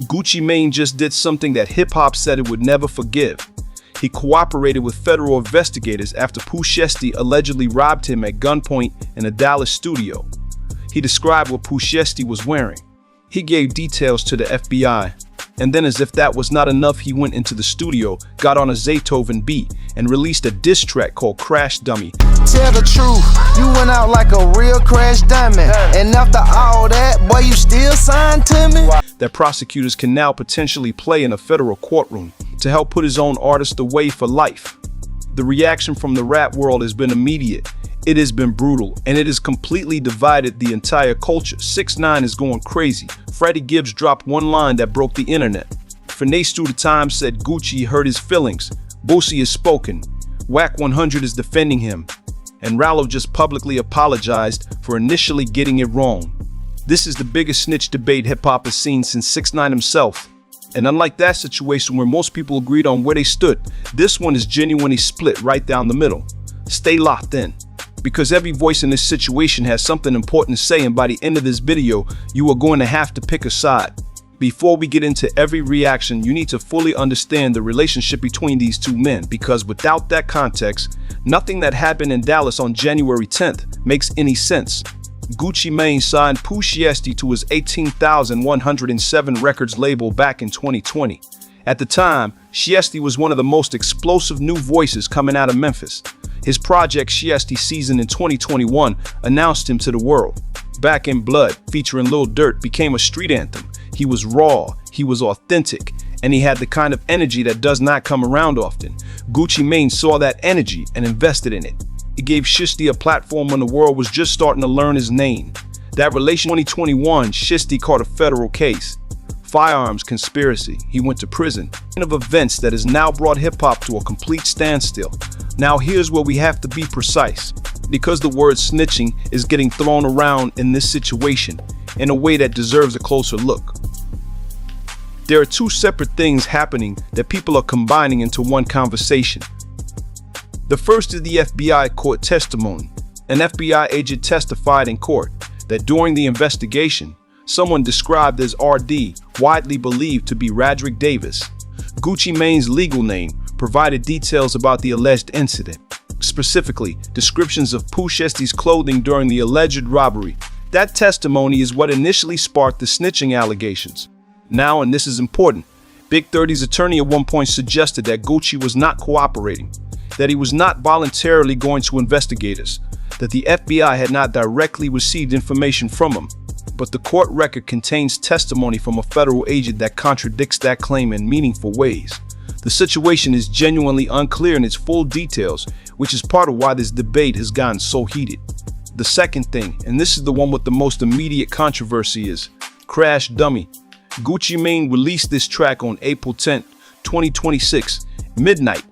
Gucci Mane just did something that hip-hop said it would never forgive. He cooperated with federal investigators after Pooh Shiesty allegedly robbed him at gunpoint in a Dallas studio. He described what Pooh Shiesty was wearing. He gave details to the FBI, and then as if that was not enough, he went into the studio, got on a Zaytoven beat, and released a diss track called Crash Dummy. Tell the truth, you went out like a real crash dummy, and after all that, boy, you still signed to me? That prosecutors can now potentially play in a federal courtroom to help put his own artist away for life. The reaction from the rap world has been immediate. It has been brutal, and it has completely divided the entire culture. 6ix9ine is going crazy. Freddie Gibbs dropped one line that broke the internet. Finesse through the Times said Gucci hurt his feelings. Boosie has spoken. Whack 100 is defending him. And Rallo just publicly apologized for initially getting it wrong. This is the biggest snitch debate hip-hop has seen since 6ix9ine himself. And unlike that situation where most people agreed on where they stood, this one is genuinely split right down the middle. Stay locked in, because every voice in this situation has something important to say, and by the end of this video, you are going to have to pick a side. Before we get into every reaction, you need to fully understand the relationship between these two men, because without that context, nothing that happened in Dallas on January 10th makes any sense. Gucci Mane signed Pooh Shiesty to his 18,107 records label back in 2020. At the time, Shiesty was one of the most explosive new voices coming out of Memphis. His project Shiesty Season in 2021 announced him to the world. Back in Blood, featuring Lil Durk, became a street anthem. He was raw, he was authentic, and he had the kind of energy that does not come around often. Gucci Mane saw that energy and invested in it. It gave Shiesty a platform when the world was just starting to learn his name. That relation 2021, Shiesty caught a federal case. Firearms conspiracy. He went to prison. Of events that has now brought hip-hop to a complete standstill. Now here's where we have to be precise, because the word snitching is getting thrown around in this situation in a way that deserves a closer look. There are two separate things happening that people are combining into one conversation. The first is the FBI court testimony. An FBI agent testified in court that during the investigation, someone described as RD, widely believed to be Radrick Davis, Gucci Mane's legal name, provided details about the alleged incident. Specifically, descriptions of Pooh Shiesty's clothing during the alleged robbery. That testimony is what initially sparked the snitching allegations. Now, and this is important, Big 30's attorney at one point suggested that Gucci was not cooperating, that he was not voluntarily going to investigators, that the FBI had not directly received information from him. But the court record contains testimony from a federal agent that contradicts that claim in meaningful ways. The situation is genuinely unclear in its full details, which is part of why this debate has gotten so heated. The second thing, and this is the one with the most immediate controversy, is Crash Dummy. Gucci Mane released this track on April 10, 2026, midnight.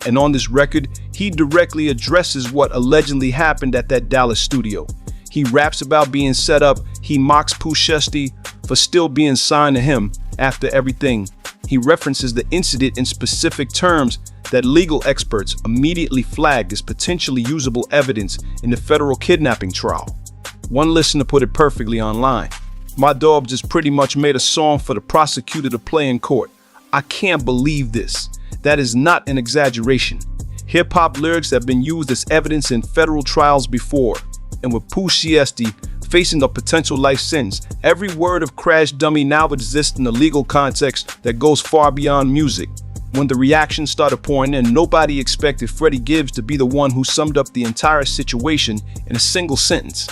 And on this record, he directly addresses what allegedly happened at that Dallas studio. He raps about being set up. He mocks Pooh Shiesty for still being signed to him after everything. He references the incident in specific terms that legal experts immediately flagged as potentially usable evidence in the federal kidnapping trial. One listener put it perfectly online. My dog just pretty much made a song for the prosecutor to play in court. I can't believe this. That is not an exaggeration. Hip-hop lyrics have been used as evidence in federal trials before. And with Pooh Shiesty facing a potential life sentence, every word of Crash Dummy now exists in a legal context that goes far beyond music. When the reaction started pouring in, nobody expected Freddie Gibbs to be the one who summed up the entire situation in a single sentence.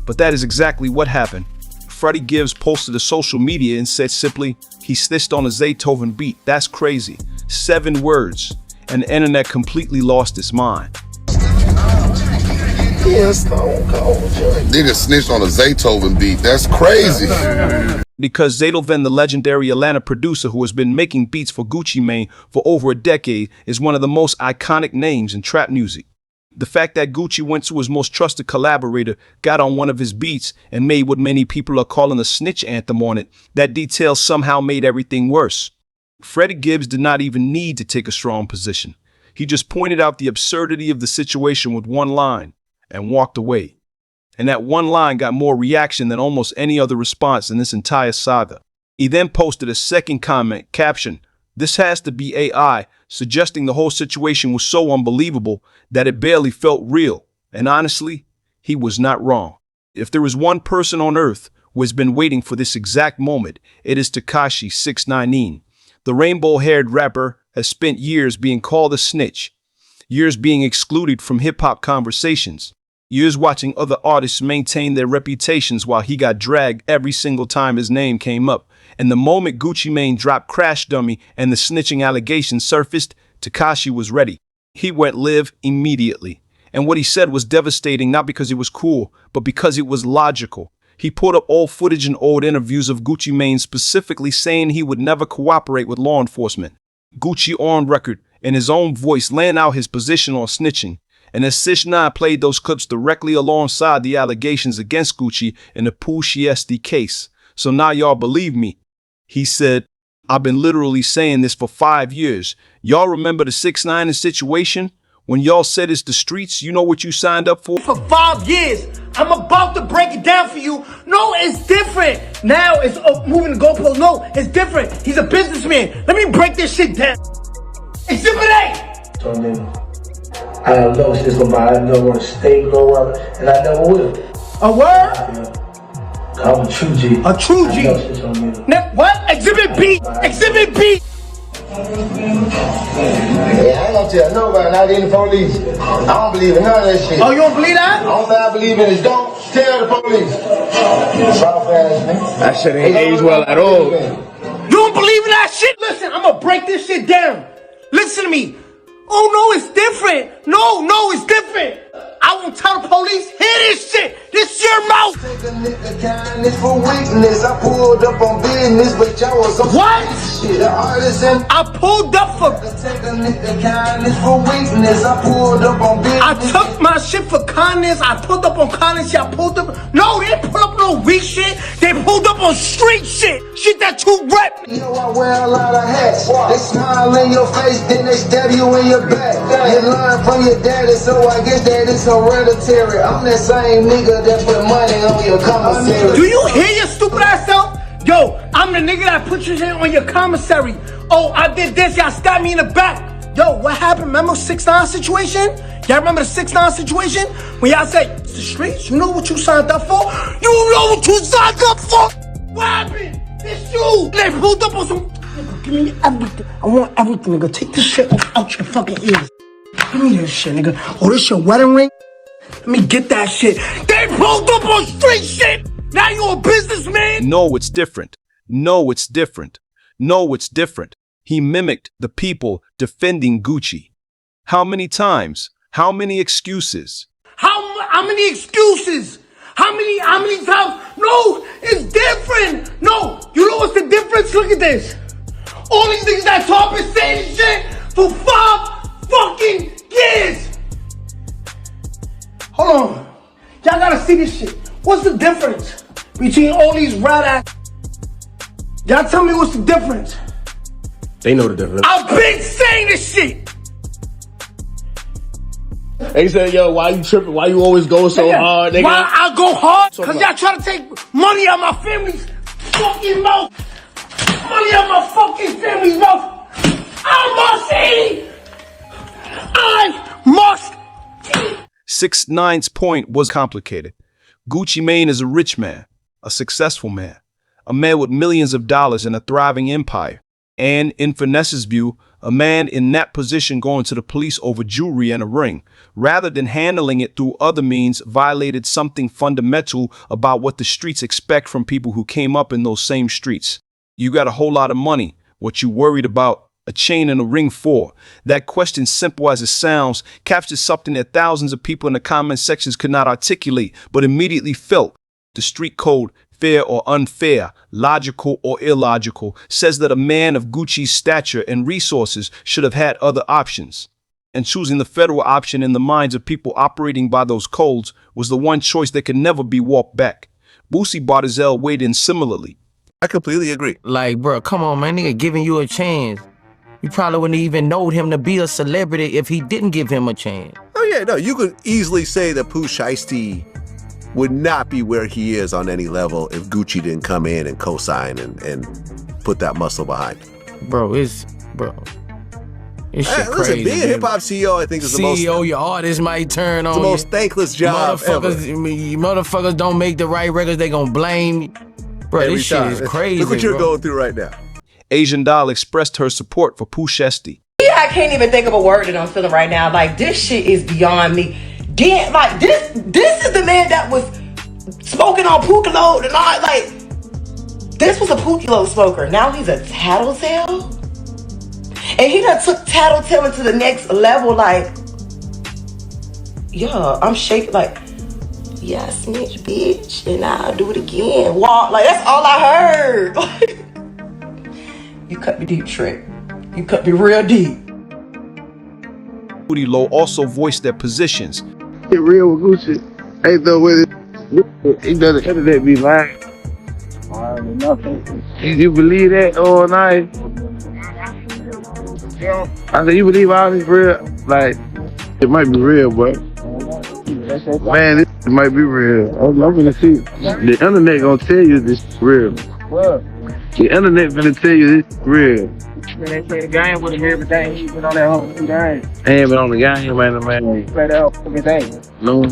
But that is exactly what happened. Freddie Gibbs posted to social media and said simply, he snitched on a Zaytoven beat. That's crazy. 7 words, and the internet completely lost its mind. Nigga snitched on a Zaytoven beat. That's crazy. Because Zaytoven, the legendary Atlanta producer who has been making beats for Gucci Mane for over a decade, is one of the most iconic names in trap music. The fact that Gucci went to his most trusted collaborator, got on one of his beats, and made what many people are calling a snitch anthem on it, that detail somehow made everything worse. Freddie Gibbs did not even need to take a strong position. He just pointed out the absurdity of the situation with one line and walked away. And that one line got more reaction than almost any other response in this entire saga. He then posted a second comment, caption, "This has to be AI," suggesting the whole situation was so unbelievable that it barely felt real. And honestly, he was not wrong. If there is one person on earth who has been waiting for this exact moment, it is Tekashi 6ix9ine. The rainbow-haired rapper has spent years being called a snitch, years being excluded from hip-hop conversations, years watching other artists maintain their reputations while he got dragged every single time his name came up. And the moment Gucci Mane dropped Crash Dummy and the snitching allegations surfaced, Tekashi was ready. He went live immediately. And what he said was devastating, not because it was cool, but because it was logical. He put up old footage and old interviews of Gucci Mane specifically saying he would never cooperate with law enforcement. Gucci on record, in his own voice, laying out his position on snitching. And as 6ix9ine played those clips directly alongside the allegations against Gucci in the Pooh Shiesty case. So now y'all believe me. He said, "I've been literally saying this for 5 years. Y'all remember the 6ix9ine situation? When y'all said it's the streets, you know what you signed up for?" For 5 years, I'm about to break it down for you. No, it's different. Now it's moving the goalpost. No, it's different. He's a businessman. Let me break this shit down. Exhibit A. So then, I have no system, I never want to stay, grow up, and I never will. A word? I'm a true G. A true G. What? Exhibit B. Exhibit B. Yeah, I ain't gonna tell nobody, not even the police. I don't believe in none of that shit. Oh, you don't believe that? The only thing I believe in is don't tell the police. That shit ain't aged well at all. You don't believe in that shit? Listen, I'm gonna break this shit down. Listen to me. Oh, no, it's different. No, it's different. I won't tell the police. Hear this shit. This your mouth. Take a nigga kindness for weakness. I pulled up on business, but y'all was on What? shit. The artisan. I pulled up for... Take a nigga kindness for weakness. I pulled up on business. I took my shit for kindness. I pulled up on kindness. I pulled up... No, they didn't pull up no weak shit. They pulled up on street shit. Shit that you rep. Yo, I wear a lot of hats. They smile in your face, then they stab you in your back. You learn from your daddy, so I guess that it's hereditary. I'm that same nigga that put money on your commissary. Do you hear your stupid ass self? Yo, I'm the nigga that put your shit on your commissary. Oh, I did this, y'all stabbed me in the back. Yo, what happened? Remember 6ix9ine situation? Y'all remember the 6ix9ine situation? When y'all said, it's the streets, you know what you signed up for? You know what you signed up for? What happened? It's you. They pulled up on some... Nigga, give me everything. I want everything, nigga. Take this shit out your fucking ears. Give me this shit, nigga. Oh, this your wedding ring? Let me get that shit. They pulled up on street shit. Now you a businessman? No, it's different. No, it's different. No, it's different. He mimicked the people defending Gucci. How many times? How many excuses? How many excuses? How many times? No, it's different. No, you know what's the difference? Look at this. All these niggas that talk and say this shit for 5 fucking years. Hold on. Y'all gotta see this shit. What's the difference between all these rat ass? Y'all tell me what's the difference. They know the difference. I've been saying this shit. They said, yo, why you tripping? Why you always go so hard, nigga? Why I go hard? Cause y'all try to take money out my family's fucking mouth. Money out my fucking family's mouth. I must eat. 6ix9ine's point was complicated. Gucci Mane is a rich man, a successful man, a man with millions of dollars and a thriving empire. And, in Finesse's view, a man in that position going to the police over jewelry and a ring, rather than handling it through other means, violated something fundamental about what the streets expect from people who came up in those same streets. You got a whole lot of money. What you worried about? A chain and a ring for? That question, simple as it sounds, captures something that thousands of people in the comment sections could not articulate, but immediately felt. The street code, fair or unfair, logical or illogical, says that a man of Gucci's stature and resources should have had other options. And choosing the federal option in the minds of people operating by those codes was the one choice that could never be walked back. Boosie Bartizel weighed in similarly. I completely agree. Like, bro, come on, man. Nigga giving you a chance. You probably wouldn't even know him to be a celebrity if he didn't give him a chance. Oh, yeah, no, you could easily say that Pooh Shiesty would not be where he is on any level if Gucci didn't come in and co-sign and put that muscle behind him. Bro, it's shit Listen, crazy. being hip-hop CEO, I think is the most... CEO, your artist might turn on the most thankless job ever. Motherfuckers don't make the right records, they gonna blame you. Bro, Every this shit time. is crazy, Look what you're bro. going through right now. Asian Doll expressed her support for Pooh Shiesty. Yeah, I can't even think of a word that I'm feeling right now. Like, this shit is beyond me. Like, this is the man that was smoking on Pookalode and all. Like, this was a Pookalode smoker. Now he's a tattletale? And he done took tattletale to the next level. Like, yeah, I'm shaking. Like, yeah, I snitch, bitch, and I'll do it again. Walk. Like, that's all I heard. Like, you cut me deep, Shrek. You cut me real deep. Booty Low also voiced their positions. Get real with Gucci. Ain't no way that he doesn't internet be lying. You believe that all night? I said, you believe all this real? Like, it might be real, but man, this might be real. I'm gonna see. The internet gonna tell you this is real. The internet gonna tell you this is real. They play the game with him every day. He been on that whole game. I ain't been on the game, man. He play that whole fucking day. No,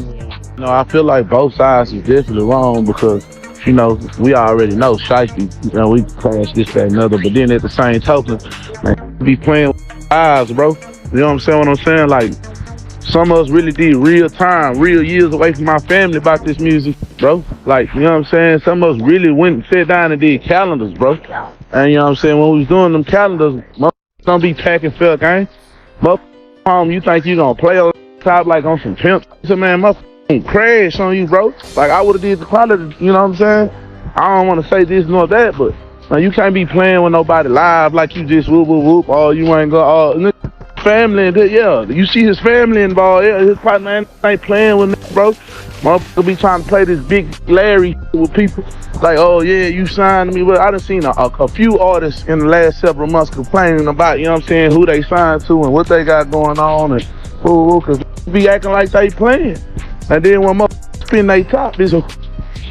I feel like both sides is definitely wrong because, you know, we already know Shiesty, you know, we crash this, that, and another, but then at the same token, man, be playing with eyes, bro. You know what I'm saying? Like, some of us really did real time, real years away from my family about this music, bro. Like, you know what I'm saying? Some of us really went and sat down and did calendars, bro. And you know what I'm saying? When we was doing them calendars, motherfuckers don't be packing felt, gang. Motherfuckers home, you think you gonna play on top like on some pimp. So, man, motherfuckers crash on you, bro. Like, I would've did the quality, you know what I'm saying? I don't wanna say this nor that, but man, you can't be playing with nobody live like you just whoop, whoop, whoop. Oh, you ain't go, family, and yeah, you see his family involved. Yeah, his partner ain't playing with me, bro. Motherfucker be trying to play this big Larry with people. Like, oh yeah, you signed me. Well, I done seen a few artists in the last several months complaining about, you know what I'm saying, who they signed to and what they got going on, and cause be acting like they playing. And then when motherfuckers spin they top, it's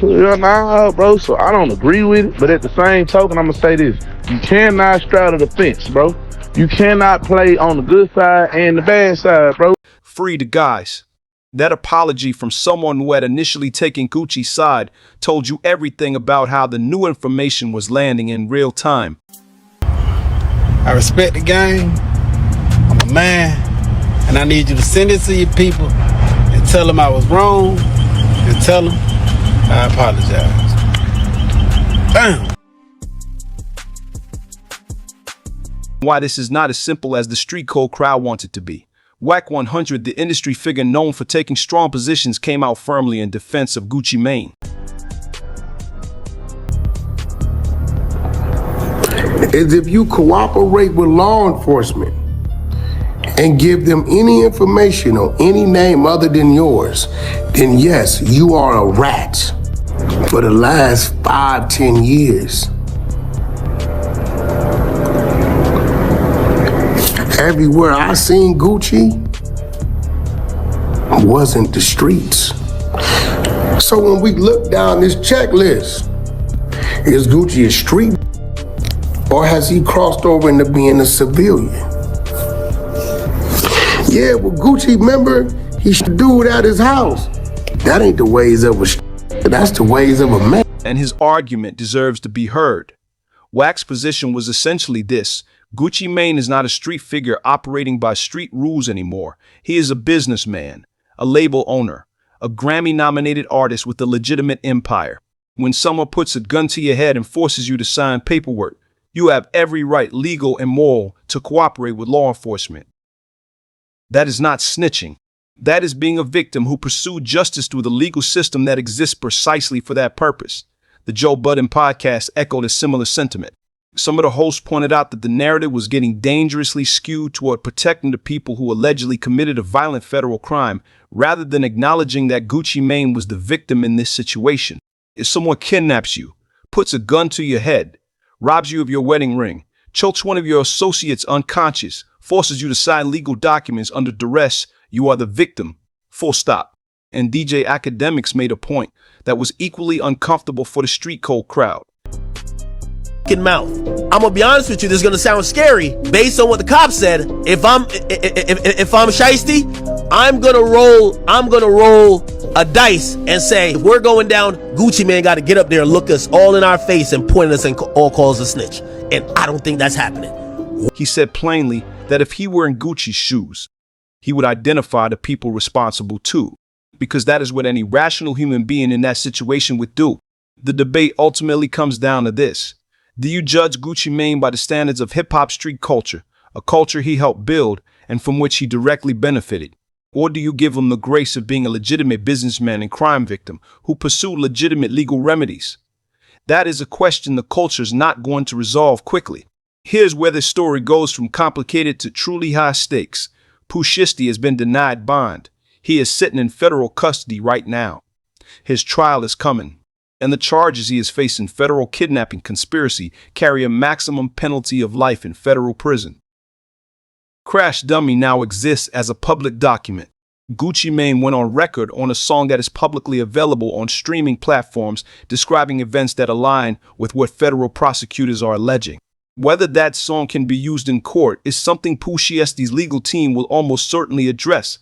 nah, bro. So I don't agree with it. But at the same token, I'm gonna say this: you cannot straddle the fence, bro. You cannot play on the good side and the bad side, bro. Free the guys. That apology from someone who had initially taken Gucci's side told you everything about how the new information was landing in real time. I respect the game. I'm a man. And I need you to send it to your people and tell them I was wrong and tell them I apologize. Damn. Why this is not as simple as the street code crowd wants it to be. Wack 100, the industry figure known for taking strong positions, came out firmly in defense of Gucci Mane. Is if you cooperate with law enforcement and give them any information or any name other than yours, then yes, you are a rat. For the last 5-10 years, everywhere I seen Gucci wasn't the streets. So when we look down this checklist, is Gucci a street or has he crossed over into being a civilian? Yeah, well, Gucci, remember, he should do it at his house. That ain't the ways of a that's the ways of a man. And his argument deserves to be heard. Wack's position was essentially this: Gucci Mane is not a street figure operating by street rules anymore. He is a businessman, a label owner, a Grammy-nominated artist with a legitimate empire. When someone puts a gun to your head and forces you to sign paperwork, you have every right, legal and moral, to cooperate with law enforcement. That is not snitching. That is being a victim who pursued justice through the legal system that exists precisely for that purpose. The Joe Budden podcast echoed a similar sentiment. Some of the hosts pointed out that the narrative was getting dangerously skewed toward protecting the people who allegedly committed a violent federal crime, rather than acknowledging that Gucci Mane was the victim in this situation. If someone kidnaps you, puts a gun to your head, robs you of your wedding ring, chokes one of your associates unconscious, forces you to sign legal documents under duress, you are the victim. Full stop. and DJ Academics made a point that was equally uncomfortable for the street code crowd. Mouth. I'm gonna be honest with you, this is gonna sound scary. Based on what the cop said, if I'm Shiesty, I'm gonna roll a dice and say, if we're going down, Gucci Mane gotta get up there and look us all in our face and point at us and all calls a snitch. And I don't think that's happening. He said plainly that if he were in Gucci's shoes, he would identify the people responsible too, because that is what any rational human being in that situation would do. The debate ultimately comes down to this. Do you judge Gucci Mane by the standards of hip-hop street culture, a culture he helped build and from which he directly benefited? Or do you give him the grace of being a legitimate businessman and crime victim who pursued legitimate legal remedies? That is a question the culture's not going to resolve quickly. Here's where the story goes from complicated to truly high stakes. Pooh Shiesty has been denied bond. He is sitting in federal custody right now. His trial is coming, and the charges he is facing, federal kidnapping conspiracy, carry a maximum penalty of life in federal prison. Crash Dummy now exists as a public document. Gucci Mane went on record on a song that is publicly available on streaming platforms describing events that align with what federal prosecutors are alleging. Whether that song can be used in court is something Pooh Shiesty's legal team will almost certainly address,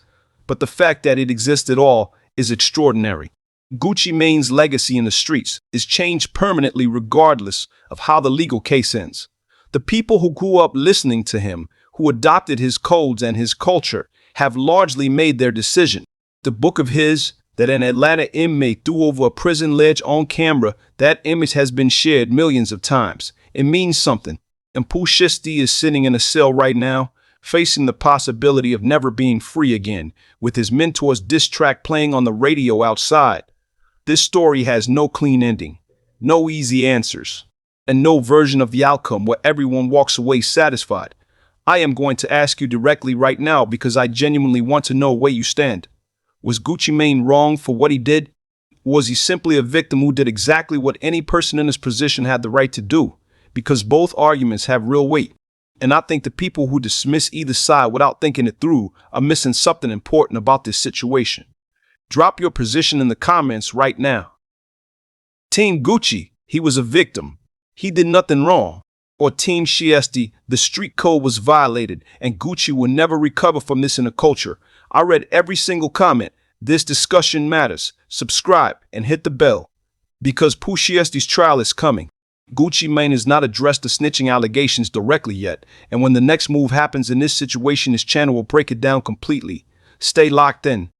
but the fact that it exists at all is extraordinary. Gucci Mane's legacy in the streets is changed permanently regardless of how the legal case ends. The people who grew up listening to him, who adopted his codes and his culture, have largely made their decision. The book of his that an Atlanta inmate threw over a prison ledge on camera, that image has been shared millions of times. It means something. And Pooh Shiesty is sitting in a cell right now, facing the possibility of never being free again, with his mentor's diss track playing on the radio outside. This story has no clean ending, no easy answers, and no version of the outcome where everyone walks away satisfied. I am going to ask you directly right now because I genuinely want to know where you stand. Was Gucci Mane wrong for what he did? Was he simply a victim who did exactly what any person in his position had the right to do? Because both arguments have real weight. And I think the people who dismiss either side without thinking it through are missing something important about this situation. Drop your position in the comments right now. Team Gucci, he was a victim. He did nothing wrong. Or Team Shiesty, the street code was violated and Gucci will never recover from this in the culture. I read every single comment. This discussion matters. Subscribe and hit the bell. Because Pooh Shiesty's trial is coming. Gucci Mane has not addressed the snitching allegations directly yet, and when the next move happens in this situation, his channel will break it down completely. Stay locked in.